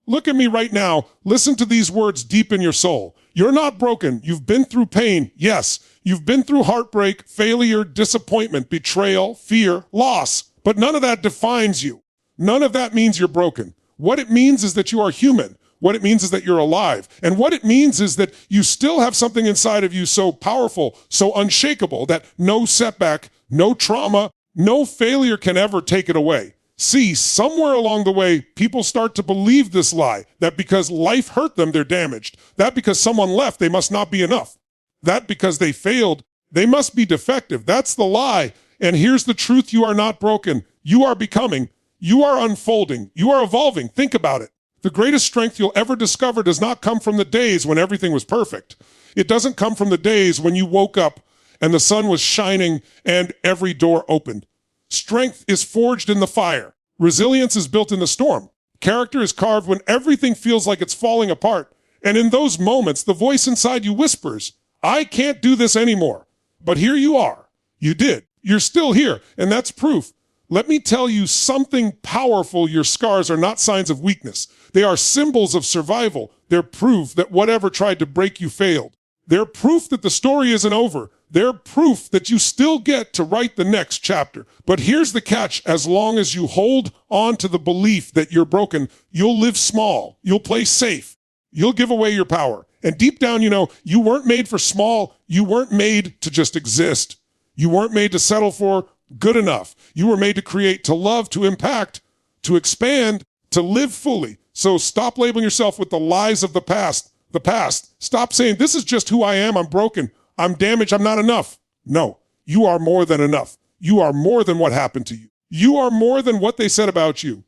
Look at me right now. Listen to these words deep in your soul. You're not broken. You've been through pain. Yes, you've been through heartbreak, failure, disappointment, betrayal, fear, loss. But none of that defines you. None of that means you're broken. What it means is that you are human. What it means is that you're alive. And what it means is that you still have something inside of you so powerful, so unshakable, that no setback, no trauma, no failure can ever take it away. See, somewhere along the way, people start to believe this lie, that because life hurt them, they're damaged. That because someone left, they must not be enough. That because they failed, they must be defective. That's the lie. And here's the truth: you are not broken. You are becoming. You are unfolding. You are evolving. Think about it. The greatest strength you'll ever discover does not come from the days when everything was perfect. It doesn't come from the days when you woke up and the sun was shining and every door opened. Strength is forged in the fire. Resilience is built in the storm. Character is carved when everything feels like it's falling apart. And in those moments, the voice inside you whispers, I can't do this anymore. But here you are. You did. You're still here. And that's proof. Let me tell you something powerful. Your scars are not signs of weakness. They are symbols of survival. They're proof that whatever tried to break you failed. They're proof that the story isn't over. They're proof that you still get to write the next chapter. But here's the catch. As long as you hold on to the belief that you're broken, you'll live small. You'll play safe. You'll give away your power. And deep down, you know, you weren't made for small. You weren't made to just exist. You weren't made to settle for good enough. You were made to create, to love, to impact, to expand, to live fully. So stop labeling yourself with the lies of the past. The past. Stop saying, this is just who I am. I'm broken. I'm damaged. I'm not enough. No, you are more than enough. You are more than what happened to you. You are more than what they said about you.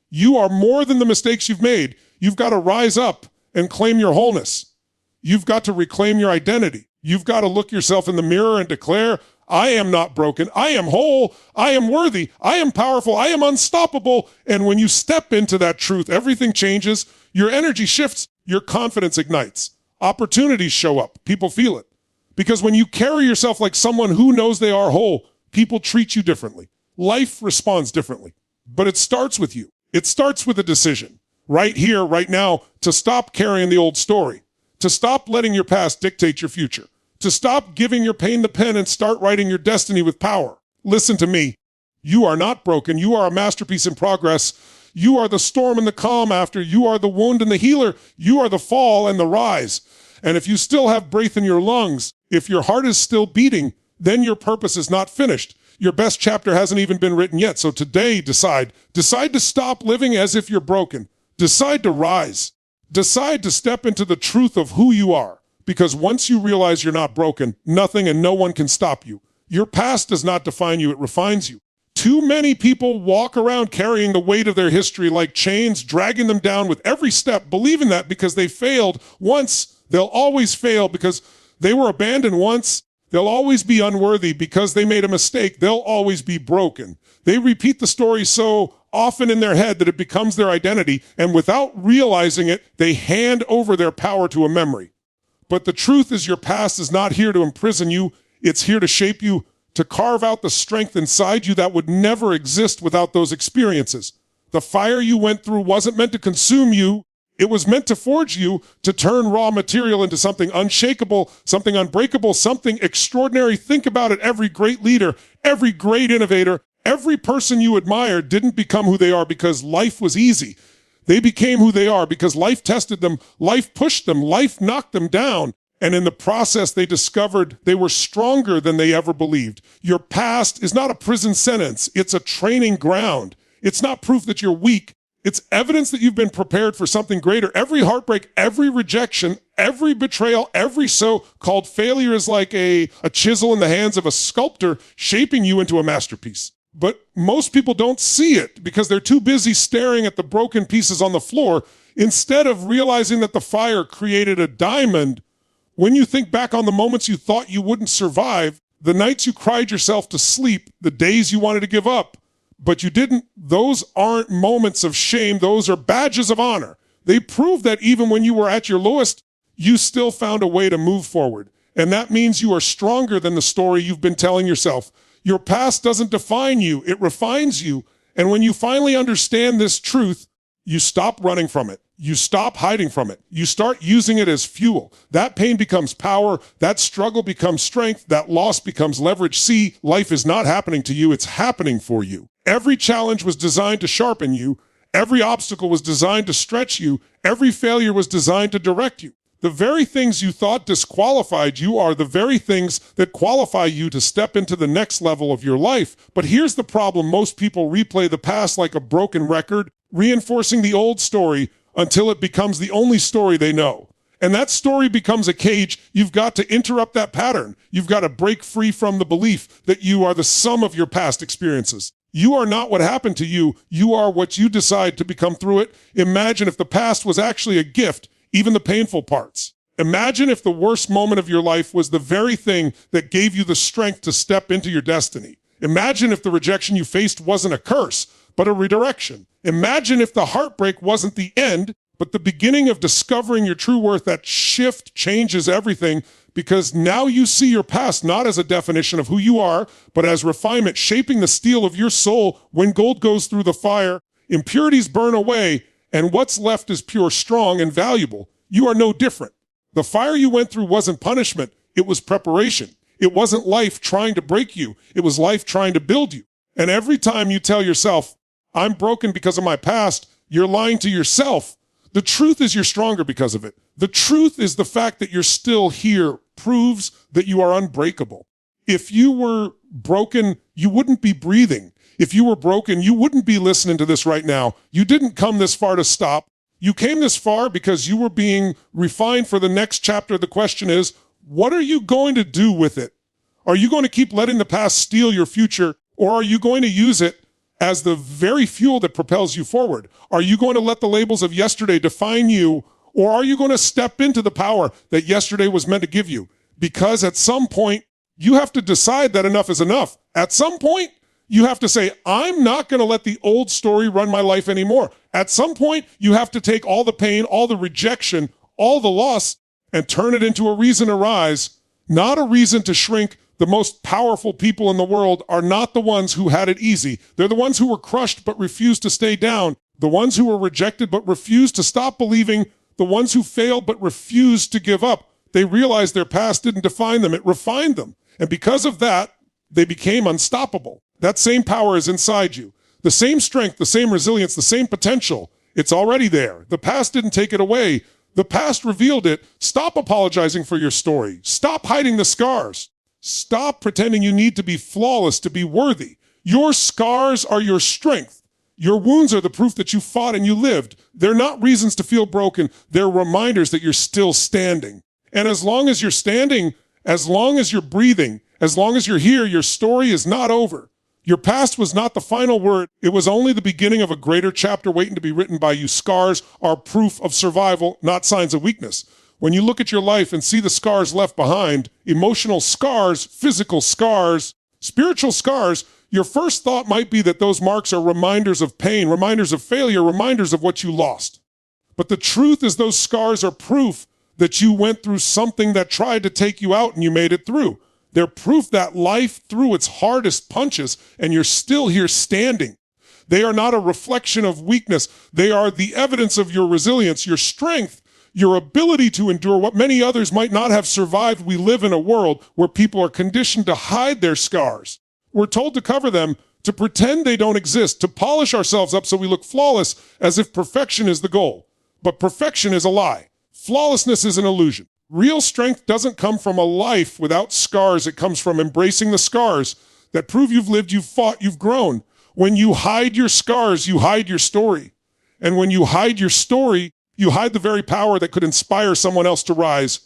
You are more than the mistakes you've made. You've got to rise up and claim your wholeness. You've got to reclaim your identity. You've got to look yourself in the mirror and declare, I am not broken. I am whole. I am worthy. I am powerful. I am unstoppable. And when you step into that truth, everything changes. Your energy shifts. Your confidence ignites. Opportunities show up. People feel it. Because when you carry yourself like someone who knows they are whole, people treat you differently. Life responds differently. But it starts with you. It starts with a decision. Right here, right now, to stop carrying the old story. To stop letting your past dictate your future. To stop giving your pain the pen and start writing your destiny with power. Listen to me. You are not broken. You are a masterpiece in progress. You are the storm and the calm after. You are the wound and the healer. You are the fall and the rise. And if you still have breath in your lungs, if your heart is still beating, then your purpose is not finished. Your best chapter hasn't even been written yet. So today, decide to stop living as if you're broken. Decide to rise. Decide to step into the truth of who you are. Because once you realize you're not broken, nothing and no one can stop you. Your past does not define you, it refines you. Too many people walk around carrying the weight of their history like chains, dragging them down with every step, believing that because they failed once, they'll always fail because they were abandoned once. They'll always be unworthy because they made a mistake. They'll always be broken. They repeat the story so often in their head that it becomes their identity, and without realizing it, they hand over their power to a memory. But the truth is your past is not here to imprison you. It's here to shape you, to carve out the strength inside you that would never exist without those experiences. The fire you went through wasn't meant to consume you. It was meant to forge you, to turn raw material into something unshakable, something unbreakable, something extraordinary. Think about it. Every great leader, every great innovator, every person you admire didn't become who they are because life was easy. They became who they are because life tested them, life pushed them, life knocked them down. And in the process, they discovered they were stronger than they ever believed. Your past is not a prison sentence. It's a training ground. It's not proof that you're weak. It's evidence that you've been prepared for something greater. Every heartbreak, every rejection, every betrayal, every so-called failure is like a chisel in the hands of a sculptor shaping you into a masterpiece. But most people don't see it because they're too busy staring at the broken pieces on the floor instead of realizing that the fire created a diamond. When you think back on the moments you thought you wouldn't survive, the nights you cried yourself to sleep, the days you wanted to give up, but you didn't, those aren't moments of shame. Those are badges of honor. They prove that even when you were at your lowest, you still found a way to move forward. And that means you are stronger than the story you've been telling yourself. Your past doesn't define you. It refines you. And when you finally understand this truth, You stop running from it. You stop hiding from it. You start using it as fuel. That pain becomes power. That struggle becomes strength. That loss becomes leverage. See, life is not happening to you. It's happening for you. Every challenge was designed to sharpen you. Every obstacle was designed to stretch you. Every failure was designed to direct you. The very things you thought disqualified you are the very things that qualify you to step into the next level of your life. But here's the problem. Most people replay the past like a broken record, reinforcing the old story until it becomes the only story they know. And that story becomes a cage. You've got to interrupt that pattern. You've got to break free from the belief that you are the sum of your past experiences. You are not what happened to you. You are what you decide to become through it. Imagine if the past was actually a gift, even the painful parts. Imagine if the worst moment of your life was the very thing that gave you the strength to step into your destiny. Imagine if the rejection you faced wasn't a curse, but a redirection. Imagine if the heartbreak wasn't the end, but the beginning of discovering your true worth. That shift changes everything, because now you see your past not as a definition of who you are, but as refinement, shaping the steel of your soul. When gold goes through the fire, impurities burn away, and what's left is pure, strong, and valuable. You are no different. The fire you went through wasn't punishment. It was preparation. It wasn't life trying to break you. It was life trying to build you. And every time you tell yourself, I'm broken because of my past, you're lying to yourself. The truth is you're stronger because of it. The truth is the fact that you're still here proves that you are unbreakable. If you were broken, you wouldn't be breathing. If you were broken, you wouldn't be listening to this right now. You didn't come this far to stop. You came this far because you were being refined for the next chapter. The question is, what are you going to do with it? Are you going to keep letting the past steal your future, or are you going to use it as the very fuel that propels you forward? Are you going to let the labels of yesterday define you, or are you going to step into the power that yesterday was meant to give you? Because at some point, you have to decide that enough is enough. At some point, you have to say, I'm not going to let the old story run my life anymore. At some point, you have to take all the pain, all the rejection, all the loss, and turn it into a reason to rise, not a reason to shrink. The most powerful people in the world are not the ones who had it easy. They're the ones who were crushed but refused to stay down, the ones who were rejected but refused to stop believing, the ones who failed but refused to give up. They realized their past didn't define them, it refined them. And because of that, they became unstoppable. That same power is inside you. The same strength, the same resilience, the same potential. It's already there. The past didn't take it away. The past revealed it. Stop apologizing for your story. Stop hiding the scars. Stop pretending you need to be flawless to be worthy. Your scars are your strength. Your wounds are the proof that you fought and you lived. They're not reasons to feel broken. They're reminders that you're still standing. And as long as you're standing, as long as you're breathing, as long as you're here, your story is not over. Your past was not the final word. It was only the beginning of a greater chapter waiting to be written by you. Scars are proof of survival, not signs of weakness. When you look at your life and see the scars left behind, emotional scars, physical scars, spiritual scars, your first thought might be that those marks are reminders of pain, reminders of failure, reminders of what you lost. But the truth is those scars are proof that you went through something that tried to take you out and you made it through. They're proof that life threw its hardest punches and you're still here standing. They are not a reflection of weakness. They are the evidence of your resilience, your strength, your ability to endure what many others might not have survived. We live in a world where people are conditioned to hide their scars. We're told to cover them, to pretend they don't exist, to polish ourselves up so we look flawless as if perfection is the goal. But perfection is a lie. Flawlessness is an illusion. Real strength doesn't come from a life without scars. It comes from embracing the scars that prove you've lived, you've fought, you've grown. When you hide your scars, you hide your story. And when you hide your story, you hide the very power that could inspire someone else to rise.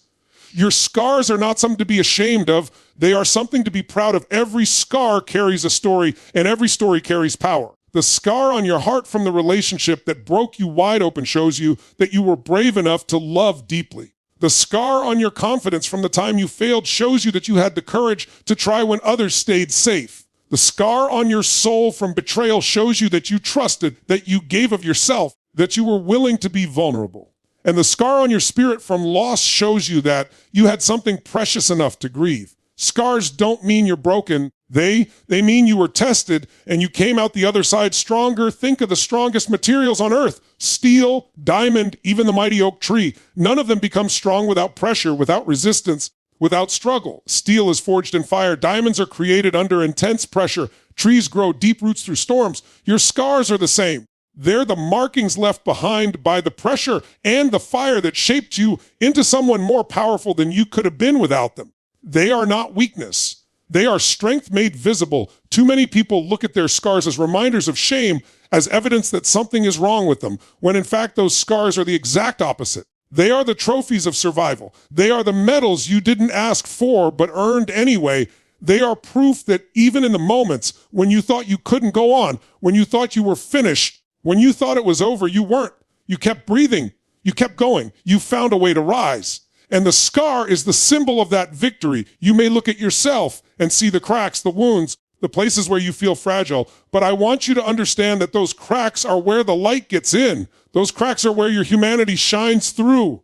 Your scars are not something to be ashamed of. They are something to be proud of. Every scar carries a story, and every story carries power. The scar on your heart from the relationship that broke you wide open shows you that you were brave enough to love deeply. The scar on your confidence from the time you failed shows you that you had the courage to try when others stayed safe. The scar on your soul from betrayal shows you that you trusted, that you gave of yourself, that you were willing to be vulnerable. And the scar on your spirit from loss shows you that you had something precious enough to grieve. Scars don't mean you're broken. They mean you were tested and you came out the other side stronger. Think of the strongest materials on earth: steel, diamond, even the mighty oak tree. None of them become strong without pressure, without resistance, without struggle. Steel is forged in fire. Diamonds are created under intense pressure. Trees grow deep roots through storms. Your scars are the same. They're the markings left behind by the pressure and the fire that shaped you into someone more powerful than you could have been without them. They are not weakness. They are strength made visible. Too many people look at their scars as reminders of shame, as evidence that something is wrong with them, when in fact those scars are the exact opposite. They are the trophies of survival. They are the medals you didn't ask for but earned anyway. They are proof that even in the moments when you thought you couldn't go on, when you thought you were finished, when you thought it was over, you weren't. You kept breathing. You kept going. You found a way to rise. And the scar is the symbol of that victory. You may look at yourself and see the cracks, the wounds, the places where you feel fragile. But I want you to understand that those cracks are where the light gets in. Those cracks are where your humanity shines through.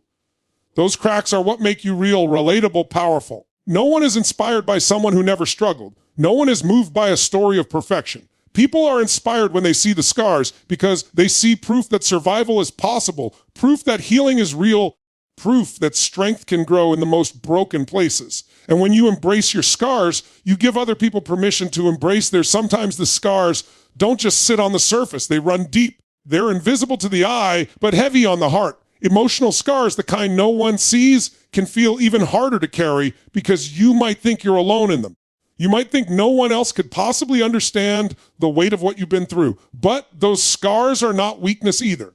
Those cracks are what make you real, relatable, powerful. No one is inspired by someone who never struggled. No one is moved by a story of perfection. People are inspired when they see the scars because they see proof that survival is possible, proof that healing is real, proof that strength can grow in the most broken places. And when you embrace your scars, you give other people permission to embrace theirs. Sometimes the scars don't just sit on the surface. They run deep. They're invisible to the eye, but heavy on the heart. Emotional scars, the kind no one sees, can feel even harder to carry because you might think you're alone in them. You might think no one else could possibly understand the weight of what you've been through. But those scars are not weakness either.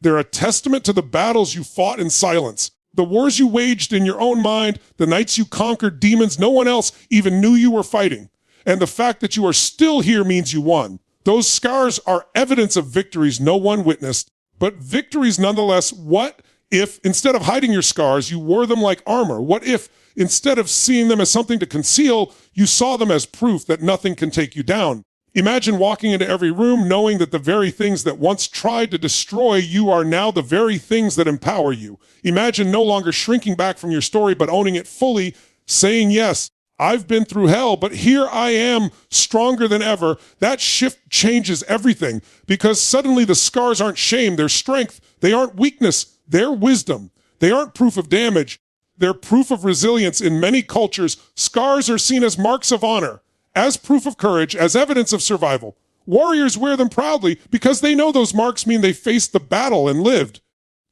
They're a testament to the battles you fought in silence, the wars you waged in your own mind, the nights you conquered demons no one else even knew you were fighting. And the fact that you are still here means you won. Those scars are evidence of victories no one witnessed, but victories nonetheless. What if instead of hiding your scars, you wore them like armor? What if instead of seeing them as something to conceal, you saw them as proof that nothing can take you down? Imagine walking into every room knowing that the very things that once tried to destroy you are now the very things that empower you. Imagine no longer shrinking back from your story, but owning it fully, saying, yes, I've been through hell, but here I am stronger than ever. That shift changes everything because suddenly the scars aren't shame, they're strength. They aren't weakness, they're wisdom. They aren't proof of damage, they're proof of resilience. In many cultures, scars are seen as marks of honor, as proof of courage, as evidence of survival. Warriors wear them proudly because they know those marks mean they faced the battle and lived.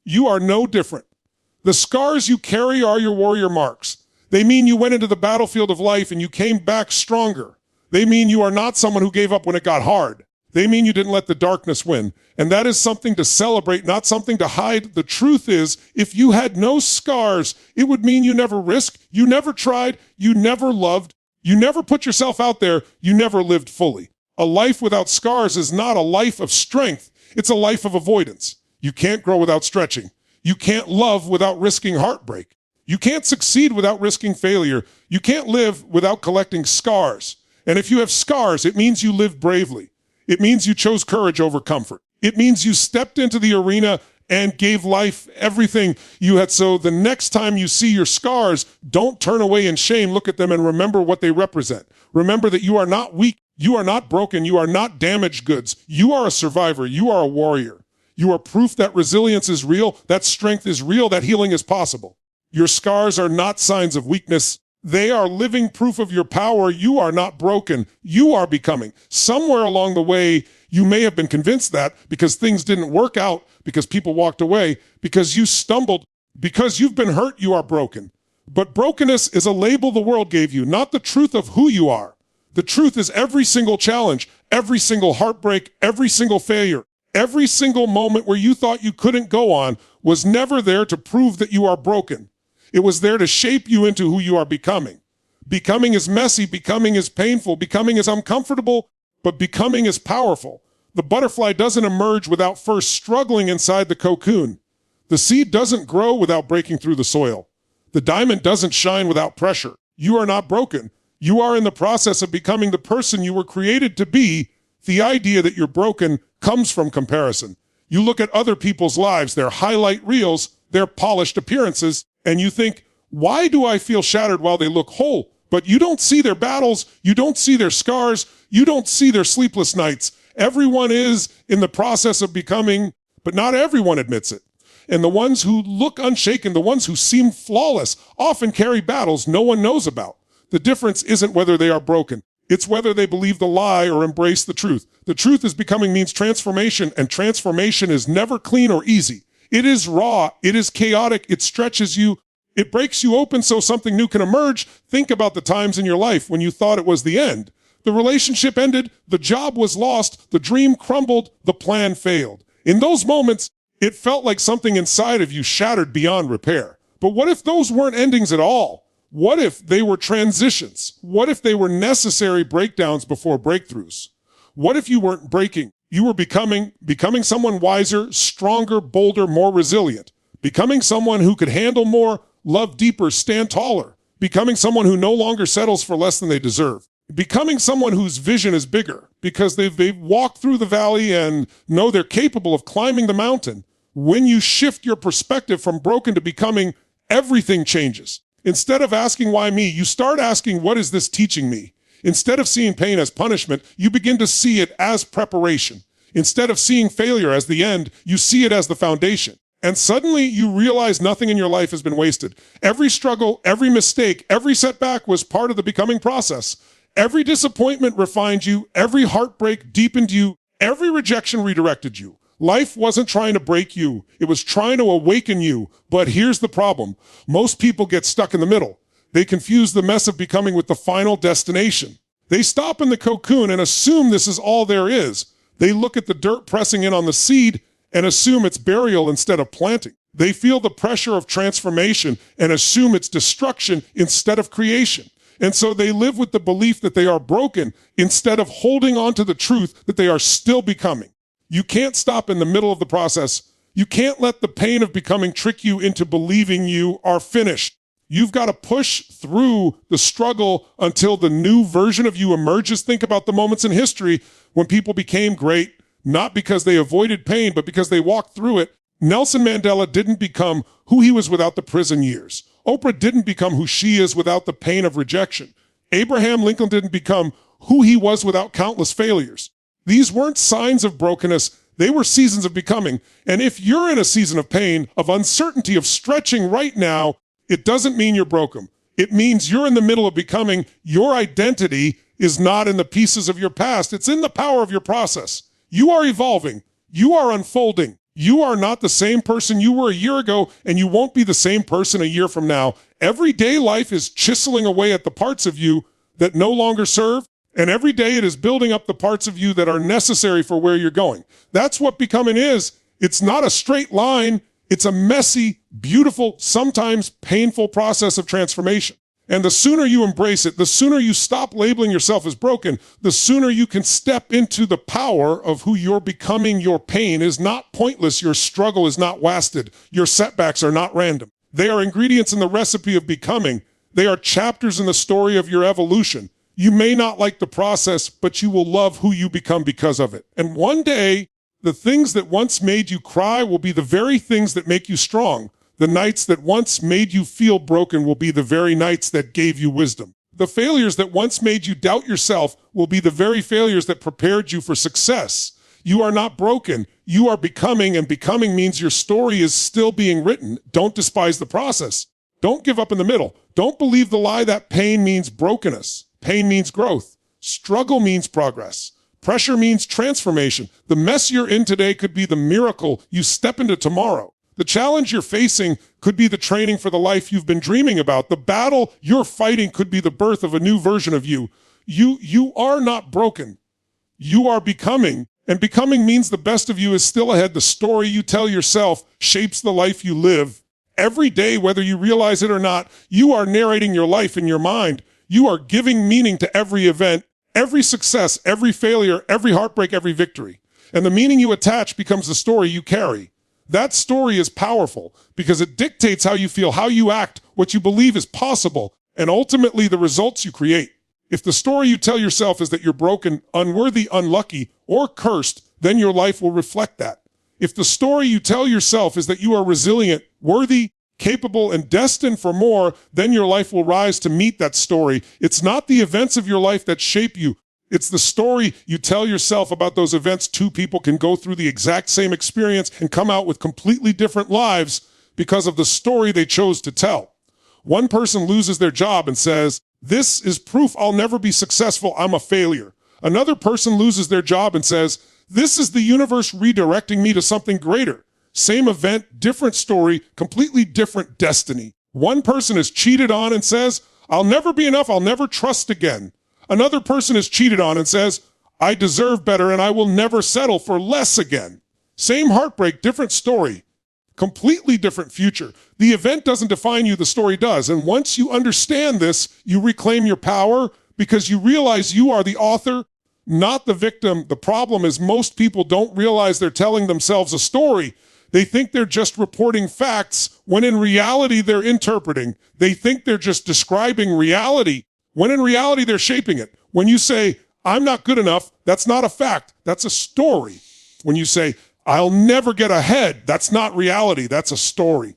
You are no different. The scars you carry are your warrior marks. They mean you went into the battlefield of life and you came back stronger. They mean you are not someone who gave up when it got hard. They mean you didn't let the darkness win. And that is something to celebrate, not something to hide. The truth is, if you had no scars, it would mean you never risked, you never tried, you never loved, you never put yourself out there, you never lived fully. A life without scars is not a life of strength. It's a life of avoidance. You can't grow without stretching. You can't love without risking heartbreak. You can't succeed without risking failure. You can't live without collecting scars. And if you have scars, it means you lived bravely. It means you chose courage over comfort. It means you stepped into the arena and gave life everything you had. So the next time you see your scars, don't turn away in shame. Look at them and remember what they represent. Remember that you are not weak. You are not broken. You are not damaged goods. You are a survivor. You are a warrior. You are proof that resilience is real, that strength is real, that healing is possible. Your scars are not signs of weakness. They are living proof of your power. You are not broken. You are becoming. Somewhere along the way, you may have been convinced that because things didn't work out, because people walked away, because you stumbled, because you've been hurt, you are broken. But brokenness is a label the world gave you, not the truth of who you are. The truth is every single challenge, every single heartbreak, every single failure, every single moment where you thought you couldn't go on was never there to prove that you are broken. It was there to shape you into who you are becoming. Becoming is messy, becoming is painful, becoming is uncomfortable, but becoming is powerful. The butterfly doesn't emerge without first struggling inside the cocoon. The seed doesn't grow without breaking through the soil. The diamond doesn't shine without pressure. You are not broken. You are in the process of becoming the person you were created to be. The idea that you're broken comes from comparison. You look at other people's lives, their highlight reels, their polished appearances, and you think, why do I feel shattered while they look whole? But you don't see their battles, you don't see their scars, you don't see their sleepless nights. Everyone is in the process of becoming, but not everyone admits it. And the ones who look unshaken, the ones who seem flawless, often carry battles no one knows about. The difference isn't whether they are broken. It's whether they believe the lie or embrace the truth. The truth is becoming means transformation, and transformation is never clean or easy. It is raw, it is chaotic, it stretches you, it breaks you open so something new can emerge. Think about the times in your life when you thought it was the end. The relationship ended, the job was lost, the dream crumbled, the plan failed. In those moments, it felt like something inside of you shattered beyond repair. But what if those weren't endings at all? What if they were transitions? What if they were necessary breakdowns before breakthroughs? What if you weren't breaking? You were becoming someone wiser, stronger, bolder, more resilient. Becoming someone who could handle more, love deeper, stand taller. Becoming someone who no longer settles for less than they deserve. Becoming someone whose vision is bigger because they've walked through the valley and know they're capable of climbing the mountain. When you shift your perspective from broken to becoming, everything changes. Instead of asking why me, you start asking, what is this teaching me? Instead of seeing pain as punishment, you begin to see it as preparation. Instead of seeing failure as the end, you see it as the foundation. And suddenly you realize nothing in your life has been wasted. Every struggle, every mistake, every setback was part of the becoming process. Every disappointment refined you, every heartbreak deepened you, every rejection redirected you. Life wasn't trying to break you, it was trying to awaken you. But here's the problem. Most people get stuck in the middle. They confuse the mess of becoming with the final destination. They stop in the cocoon and assume this is all there is. They look at the dirt pressing in on the seed and assume it's burial instead of planting. They feel the pressure of transformation and assume it's destruction instead of creation. And so they live with the belief that they are broken instead of holding on to the truth that they are still becoming. You can't stop in the middle of the process. You can't let the pain of becoming trick you into believing you are finished. You've got to push through the struggle until the new version of you emerges. Think about the moments in history when people became great, not because they avoided pain, but because they walked through it. Nelson Mandela didn't become who he was without the prison years. Oprah didn't become who she is without the pain of rejection. Abraham Lincoln didn't become who he was without countless failures. These weren't signs of brokenness. They were seasons of becoming. And if you're in a season of pain, of uncertainty, of stretching right now, it doesn't mean you're broken. It means you're in the middle of becoming. Your identity is not in the pieces of your past. It's in the power of your process. You are evolving. You are unfolding. You are not the same person you were a year ago, and you won't be the same person a year from now. Everyday life is chiseling away at the parts of you that no longer serve, and every day it is building up the parts of you that are necessary for where you're going. That's what becoming is. It's not a straight line. It's a messy, beautiful, sometimes painful process of transformation. And the sooner you embrace it, the sooner you stop labeling yourself as broken, the sooner you can step into the power of who you're becoming. Your pain is not pointless. Your struggle is not wasted. Your setbacks are not random. They are ingredients in the recipe of becoming. They are chapters in the story of your evolution. You may not like the process, but you will love who you become because of it. And one day, the things that once made you cry will be the very things that make you strong. The nights that once made you feel broken will be the very nights that gave you wisdom. The failures that once made you doubt yourself will be the very failures that prepared you for success. You are not broken. You are becoming, and becoming means your story is still being written. Don't despise the process. Don't give up in the middle. Don't believe the lie that pain means brokenness. Pain means growth. Struggle means progress. Pressure means transformation. The mess you're in today could be the miracle you step into tomorrow. The challenge you're facing could be the training for the life you've been dreaming about. The battle you're fighting could be the birth of a new version of you. You are not broken. You are becoming, and becoming means the best of you is still ahead. The story you tell yourself shapes the life you live. Every day, whether you realize it or not, you are narrating your life in your mind. You are giving meaning to every event, every success, every failure, every heartbreak, every victory. And the meaning you attach becomes the story you carry. That story is powerful because it dictates how you feel, how you act, what you believe is possible, and ultimately the results you create. If the story you tell yourself is that you're broken, unworthy, unlucky, or cursed, then your life will reflect that. If the story you tell yourself is that you are resilient, worthy, capable, and destined for more, then your life will rise to meet that story. It's not the events of your life that shape you. It's the story you tell yourself about those events. Two people can go through the exact same experience and come out with completely different lives because of the story they chose to tell. One person loses their job and says, "This is proof I'll never be successful. I'm a failure." Another person loses their job and says, "This is the universe redirecting me to something greater." Same event, different story, completely different destiny. One person is cheated on and says, "I'll never be enough. I'll never trust again." Another person is cheated on and says, "I deserve better and I will never settle for less again." Same heartbreak, different story, completely different future. The event doesn't define you, the story does. And once you understand this, you reclaim your power because you realize you are the author, not the victim. The problem is most people don't realize they're telling themselves a story. They think they're just reporting facts when in reality they're interpreting. They think they're just describing reality when in reality they're shaping it. When you say, "I'm not good enough," that's not a fact, that's a story. When you say, "I'll never get ahead," that's not reality, that's a story.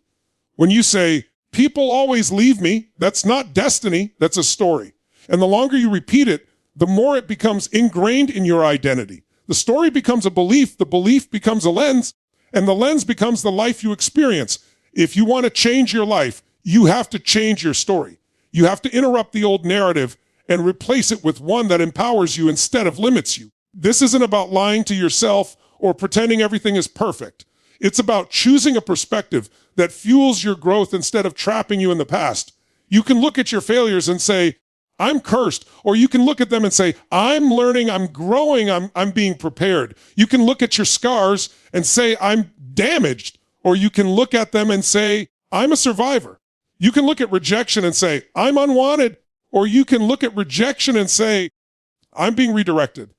When you say, "People always leave me," that's not destiny, that's a story. And the longer you repeat it, the more it becomes ingrained in your identity. The story becomes a belief, the belief becomes a lens, and the lens becomes the life you experience. If you want to change your life, you have to change your story. You have to interrupt the old narrative and replace it with one that empowers you instead of limits you. This isn't about lying to yourself or pretending everything is perfect. It's about choosing a perspective that fuels your growth instead of trapping you in the past. You can look at your failures and say, "I'm cursed," or you can look at them and say, "I'm learning, I'm growing, I'm being prepared." You can look at your scars and say, "I'm damaged," or you can look at them and say, "I'm a survivor." You can look at rejection and say, "I'm unwanted," or you can look at rejection and say, "I'm being redirected."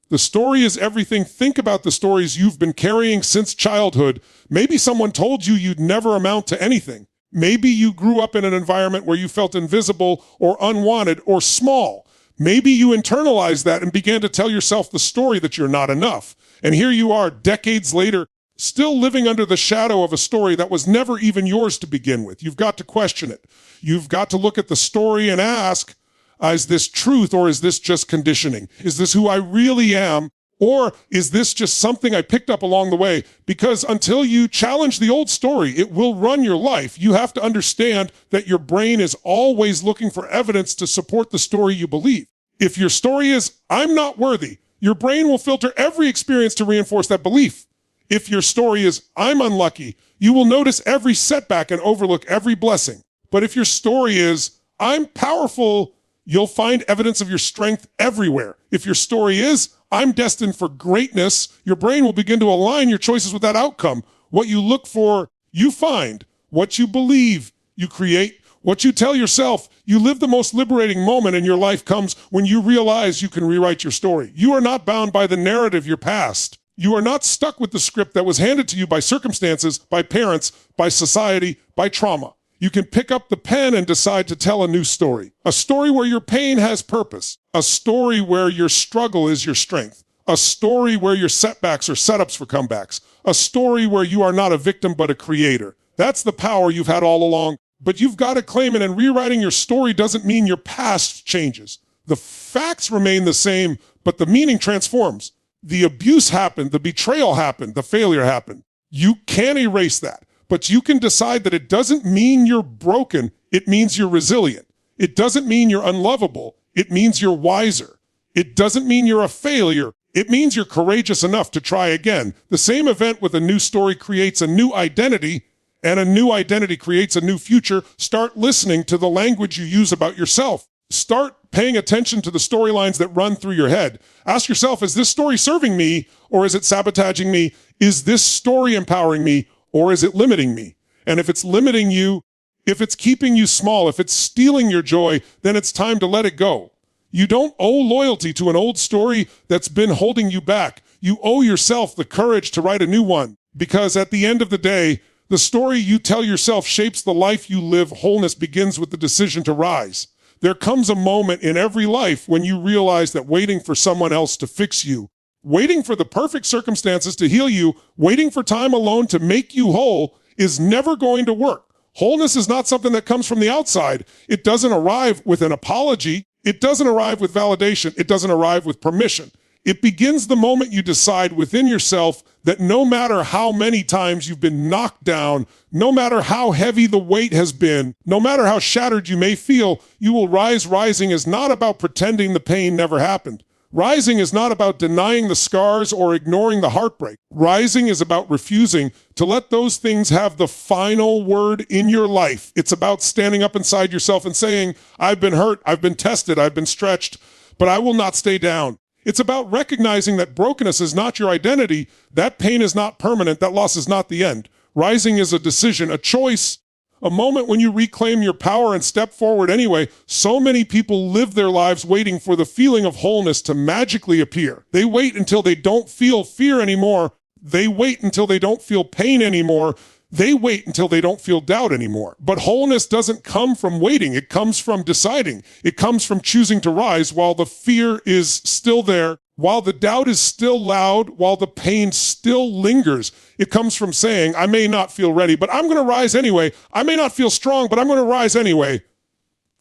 The story is everything. Think about the stories you've been carrying since childhood. Maybe someone told you you'd never amount to anything. Maybe you grew up in an environment where you felt invisible or unwanted or small. Maybe you internalized that and began to tell yourself the story that you're not enough. And here you are, decades later, still living under the shadow of a story that was never even yours to begin with. You've got to question it. You've got to look at the story and ask, is this truth or is this just conditioning? Is this who I really am? Or is this just something I picked up along the way? Because until you challenge the old story, it will run your life. You have to understand that your brain is always looking for evidence to support the story you believe. If your story is, "I'm not worthy," your brain will filter every experience to reinforce that belief. If your story is, "I'm unlucky," you will notice every setback and overlook every blessing. But if your story is, "I'm powerful," you'll find evidence of your strength everywhere. If your story is, "I'm destined for greatness," your brain will begin to align your choices with that outcome. What you look for, you find. What you believe, you create. What you tell yourself, you live. The most liberating moment in your life comes when you realize you can rewrite your story. You are not bound by the narrative of your past. You are not stuck with the script that was handed to you by circumstances, by parents, by society, by trauma. You can pick up the pen and decide to tell a new story. A story where your pain has purpose. A story where your struggle is your strength. A story where your setbacks are setups for comebacks. A story where you are not a victim but a creator. That's the power you've had all along, but you've got to claim it, and rewriting your story doesn't mean your past changes. The facts remain the same, but the meaning transforms. The abuse happened, the betrayal happened, the failure happened. You can't erase that. But you can decide that it doesn't mean you're broken, it means you're resilient. It doesn't mean you're unlovable, it means you're wiser. It doesn't mean you're a failure, it means you're courageous enough to try again. The same event with a new story creates a new identity, and a new identity creates a new future. Start listening to the language you use about yourself. Start paying attention to the storylines that run through your head. Ask yourself, is this story serving me, or is it sabotaging me? Is this story empowering me, or is it limiting me? And if it's limiting you, if it's keeping you small, if it's stealing your joy, then it's time to let it go. You don't owe loyalty to an old story that's been holding you back. You owe yourself the courage to write a new one. Because at the end of the day, the story you tell yourself shapes the life you live. Wholeness begins with the decision to rise. There comes a moment in every life when you realize that waiting for someone else to fix you, waiting for the perfect circumstances to heal you, waiting for time alone to make you whole is never going to work. Wholeness is not something that comes from the outside. It doesn't arrive with an apology. It doesn't arrive with validation. It doesn't arrive with permission. It begins the moment you decide within yourself that no matter how many times you've been knocked down, no matter how heavy the weight has been, no matter how shattered you may feel, you will rise. Rising is not about pretending the pain never happened. Rising is not about denying the scars or ignoring the heartbreak. Rising is about refusing to let those things have the final word in your life. It's about standing up inside yourself and saying, I've been hurt, I've been tested, I've been stretched, but I will not stay down. It's about recognizing that brokenness is not your identity, that pain is not permanent, that loss is not the end. Rising is a decision, a choice, a moment when you reclaim your power and step forward anyway. So many people live their lives waiting for the feeling of wholeness to magically appear. They wait until they don't feel fear anymore. They wait until they don't feel pain anymore. They wait until they don't feel doubt anymore. But wholeness doesn't come from waiting. It comes from deciding. It comes from choosing to rise while the fear is still there, while the doubt is still loud, while the pain still lingers. It comes from saying, I may not feel ready, but I'm going to rise anyway. I may not feel strong, but I'm going to rise anyway.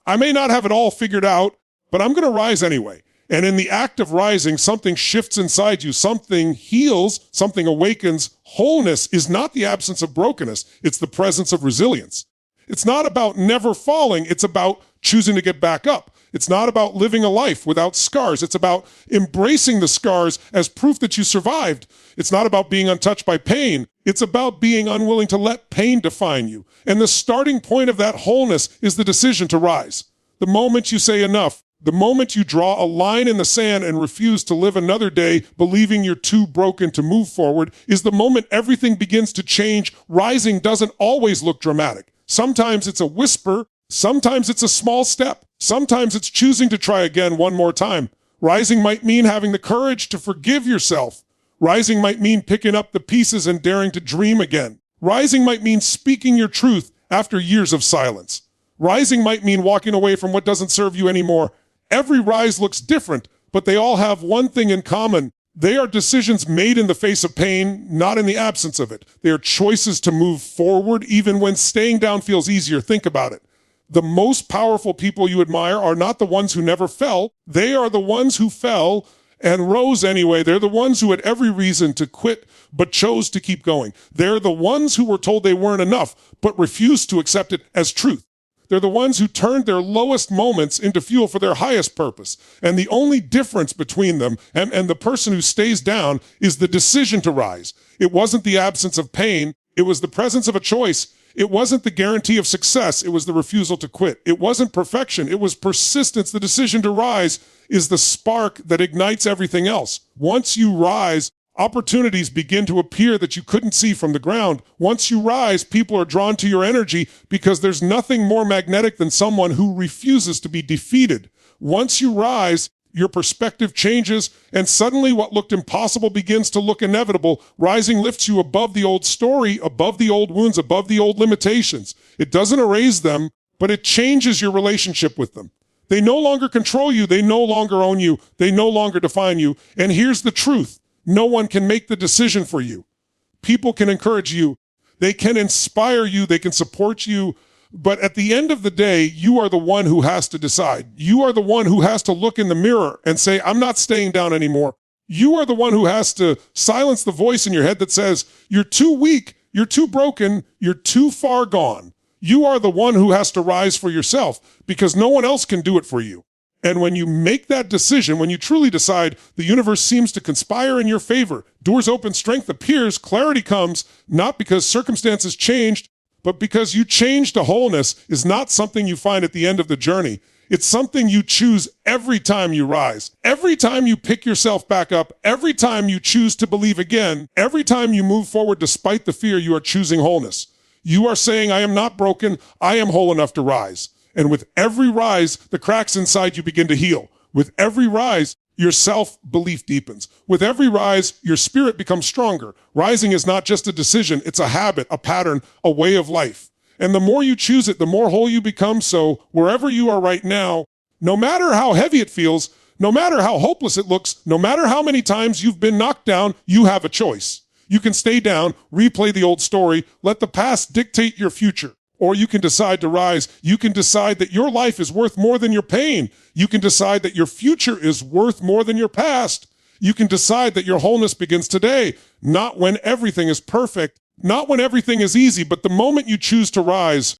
I may not have it all figured out, but I'm going to rise anyway. And in the act of rising, something shifts inside you, something heals, something awakens. Wholeness is not the absence of brokenness. It's the presence of resilience. It's not about never falling. It's about choosing to get back up. It's not about living a life without scars. It's about embracing the scars as proof that you survived. It's not about being untouched by pain. It's about being unwilling to let pain define you. And the starting point of that wholeness is the decision to rise. The moment you say enough, the moment you draw a line in the sand and refuse to live another day believing you're too broken to move forward, is the moment everything begins to change. Rising doesn't always look dramatic. Sometimes it's a whisper. Sometimes it's a small step. Sometimes it's choosing to try again one more time. Rising might mean having the courage to forgive yourself. Rising might mean picking up the pieces and daring to dream again. Rising might mean speaking your truth after years of silence. Rising might mean walking away from what doesn't serve you anymore. Every rise looks different, but they all have one thing in common. They are decisions made in the face of pain, not in the absence of it. They are choices to move forward even when staying down feels easier. Think about it. The most powerful people you admire are not the ones who never fell. They are the ones who fell and rose anyway. They're the ones who had every reason to quit but chose to keep going. They're the ones who were told they weren't enough but refused to accept it as truth. They're the ones who turned their lowest moments into fuel for their highest purpose. And the only difference between them and the person who stays down is the decision to rise. It wasn't the absence of pain. It was the presence of a choice. It wasn't the guarantee of success. It was the refusal to quit. It wasn't perfection. It was persistence. The decision to rise is the spark that ignites everything else. Once you rise, opportunities begin to appear that you couldn't see from the ground. Once you rise, people are drawn to your energy because there's nothing more magnetic than someone who refuses to be defeated. Once you rise, your perspective changes, and suddenly what looked impossible begins to look inevitable. Rising lifts you above the old story, above the old wounds, above the old limitations. It doesn't erase them, but it changes your relationship with them. They no longer control you. They no longer own you. They no longer define you. And here's the truth. No one can make the decision for you. People can encourage you. They can inspire you. They can support you. But at the end of the day, you are the one who has to decide. You are the one who has to look in the mirror and say, I'm not staying down anymore. You are the one who has to silence the voice in your head that says, you're too weak, you're too broken, you're too far gone. You are the one who has to rise for yourself because no one else can do it for you. And when you make that decision, when you truly decide, the universe seems to conspire in your favor. Doors open, strength appears, clarity comes, not because circumstances changed, but because you change to wholeness is not something you find at the end of the journey. It's something you choose every time you rise. Every time you pick yourself back up, every time you choose to believe again, every time you move forward despite the fear, you are choosing wholeness. You are saying, I am not broken, I am whole enough to rise. And with every rise, the cracks inside you begin to heal. With every rise, your self-belief deepens. With every rise, your spirit becomes stronger. Rising is not just a decision, it's a habit, a pattern, a way of life. And the more you choose it, the more whole you become. So wherever you are right now, no matter how heavy it feels, no matter how hopeless it looks, no matter how many times you've been knocked down, you have a choice. You can stay down, replay the old story, let the past dictate your future. Or you can decide to rise. You can decide that your life is worth more than your pain. You can decide that your future is worth more than your past. You can decide that your wholeness begins today, not when everything is perfect, not when everything is easy, but the moment you choose to rise,